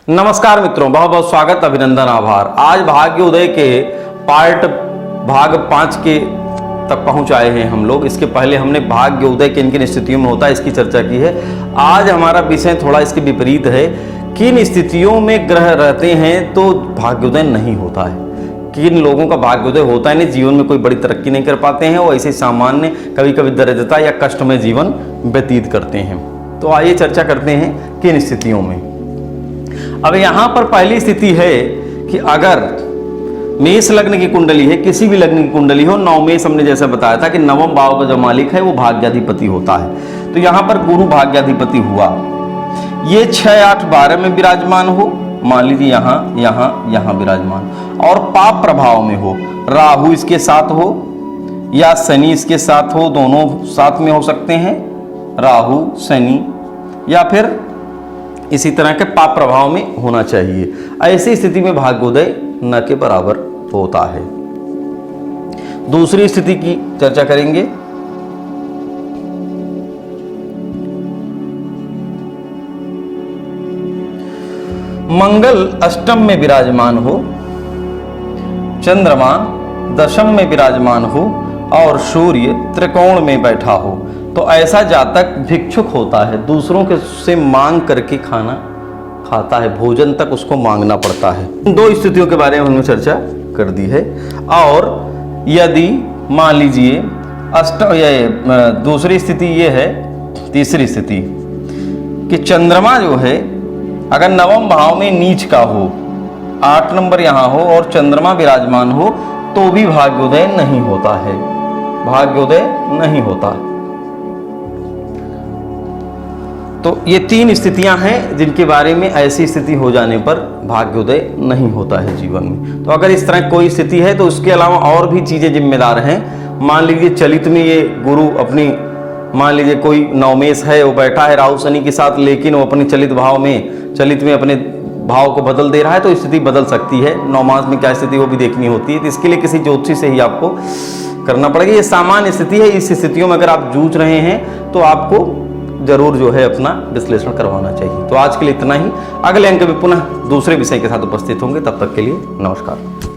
नमस्कार मित्रों, बहुत बहुत स्वागत, अभिनंदन, आभार। आज भाग्य उदय के भाग 5 के तक पहुंच आए हैं हम लोग। इसके पहले हमने भाग्य उदय किन किन स्थितियों में होता है इसकी चर्चा की है। आज हमारा विषय थोड़ा इसके विपरीत है। किन स्थितियों में ग्रह रहते हैं तो भाग्योदय नहीं होता है, किन लोगों का भाग्योदय होता है नहीं, जीवन में कोई बड़ी तरक्की नहीं कर पाते हैं, वो ऐसे सामान्य कभी कभी दरिद्रता या कष्ट में जीवन व्यतीत करते हैं। तो आइए चर्चा करते हैं किन स्थितियों में। अब यहाँ पर पहली स्थिति है कि अगर मेष लग्न की कुंडली है, किसी भी लग्न की कुंडली हो, नवमेष हमने जैसा बताया था कि नवम भाव का जो मालिक है वो भाग्याधिपति होता है। तो यहाँ पर गुरु भाग्याधिपति हुआ, ये 6, 8, 12 में विराजमान हो, मान लीजिए यहाँ विराजमान, और पाप प्रभाव में हो, राहु इसके साथ हो या शनि इसके साथ हो, दोनों साथ में हो सकते हैं, राहु शनि, या फिर इसी तरह के पाप प्रभाव में होना चाहिए। ऐसी स्थिति में भाग्योदय न के बराबर होता है। दूसरी स्थिति की चर्चा करेंगे। मंगल अष्टम में विराजमान हो, चंद्रमा दशम में विराजमान हो और सूर्य त्रिकोण में बैठा हो, तो ऐसा जातक भिक्षुक होता है, दूसरों के से मांग करके खाना खाता है, भोजन तक उसको मांगना पड़ता है। दो स्थितियों के बारे में हमने चर्चा कर दी है। और यदि मान लीजिए दूसरी स्थिति ये है, तीसरी स्थिति कि चंद्रमा जो है अगर नवम भाव में नीच का हो, 8 नंबर यहाँ हो और चंद्रमा विराजमान हो, तो भी भाग्योदय नहीं होता है, भाग्योदय नहीं होता। तो ये 3 स्थितियां हैं जिनके बारे में ऐसी स्थिति हो जाने पर भाग्योदय नहीं होता है जीवन में। तो अगर इस तरह कोई स्थिति है तो उसके अलावा और भी चीजें जिम्मेदार हैं। मान लीजिए चलित में ये गुरु अपनी, मान लीजिए कोई नवमेष है, वो बैठा है राहु शनि के साथ, लेकिन वो अपने चलित में अपने भाव को बदल दे रहा है, तो स्थिति बदल सकती है। 9 मास में क्या स्थिति वो भी देखनी होती है, तो इसके लिए किसी ज्योतिषी से ही आपको करना पड़ेगा। ये सामान्य स्थिति है। इस स्थितियों में अगर आप जूझ रहे हैं तो आपको जरूर जो है अपना विश्लेषण करवाना चाहिए। तो आज के लिए इतना ही। अगले अंक में पुनः दूसरे विषय के साथ उपस्थित होंगे। तब तक के लिए नमस्कार।